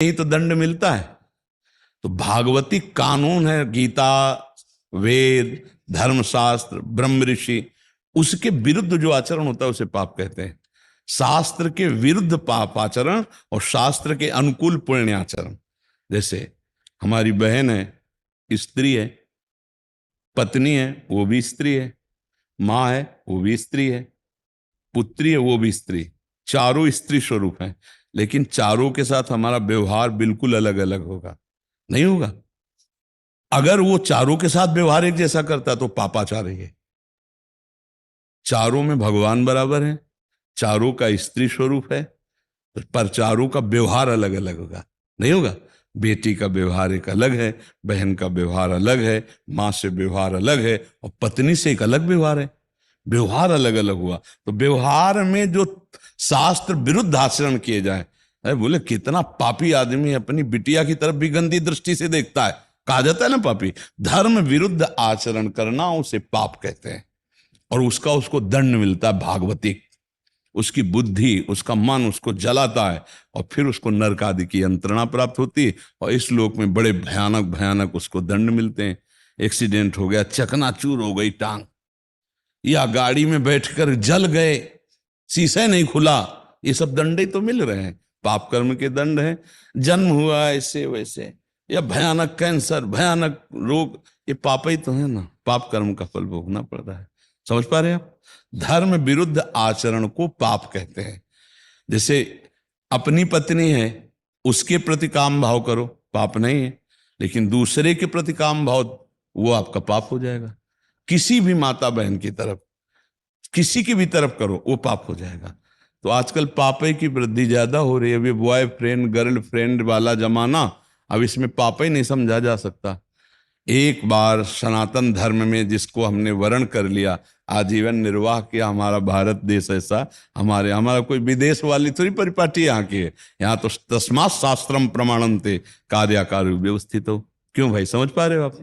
ही तो दंड मिलता है। तो भागवती कानून है, गीता, वेद, धर्मशास्त्र, ब्रह्म ऋषि, उसके विरुद्ध जो आचरण होता है उसे पाप कहते हैं। शास्त्र के विरुद्ध पाप आचरण और शास्त्र के अनुकूल पुण्य आचरण। जैसे हमारी बहन है, स्त्री है, पत्नी है, वो भी स्त्री है, माँ है, वो भी स्त्री है, पुत्री है, वो भी स्त्री, चारों स्त्री स्वरूप है। लेकिन चारों के साथ हमारा व्यवहार बिल्कुल अलग अलग होगा, नहीं होगा। अगर वो चारों के साथ व्यवहार एक जैसा करता तो पापाचारी है। चारों में भगवान बराबर है, चारों का स्त्री स्वरूप है, पर चारों का व्यवहार अलग अलग होगा, नहीं होगा। बेटी का व्यवहार एक अलग है, बहन का व्यवहार अलग है, माँ से व्यवहार अलग है, और पत्नी से एक अलग व्यवहार है। व्यवहार अलग अलग हुआ तो व्यवहार में जो शास्त्र विरुद्ध आचरण किए जाए, अरे बोले कितना पापी आदमी अपनी बिटिया की तरफ भी गंदी दृष्टि से देखता है, कहा जाता है ना पापी। धर्म विरुद्ध आचरण करना उसे पाप कहते हैं, और उसका उसको दंड मिलता है भागवतिक। उसकी बुद्धि, उसका मन उसको जलाता है, और फिर उसको नरक आदि की यंत्रणा प्राप्त होती है, और इस लोक में बड़े भयानक भयानक उसको दंड मिलते हैं। एक्सीडेंट हो गया, चकनाचूर हो गई टांग, या गाड़ी में बैठकर जल गए, शीशे नहीं खुला, ये सब दंड ही तो मिल रहे हैं, पाप कर्म के दंड हैं। जन्म हुआ ऐसे वैसे, या भयानक कैंसर, भयानक रोग, ये पाप ही तो है ना, पाप कर्म का फल भोगना पड़ रहा है। समझ पा रहे हैं आप? धर्म विरुद्ध आचरण को पाप कहते हैं। जैसे अपनी पत्नी है, उसके प्रति काम भाव करो, पाप नहीं है। लेकिन दूसरे के प्रति काम भाव, वो आपका पाप हो जाएगा। किसी भी माता बहन की तरफ, किसी की भी तरफ करो, वो पाप हो जाएगा। तो आजकल पापे की वृद्धि ज्यादा हो रही है। अभी बॉयफ्रेंड गर्लफ्रेंड वाला जमाना, अब इसमें पाप ही नहीं समझा जा सकता। एक बार सनातन धर्म में जिसको हमने वर्ण कर लिया, आजीवन निर्वाह किया, हमारा भारत देश ऐसा, हमारा कोई विदेश वाली थोड़ी परिपाटी यहाँ की है। यहाँ तो तस्मात् शास्त्रम प्रमाणन्ते कार्याकार व्यवस्थित हो। क्यों भाई, समझ पा रहे हो आप?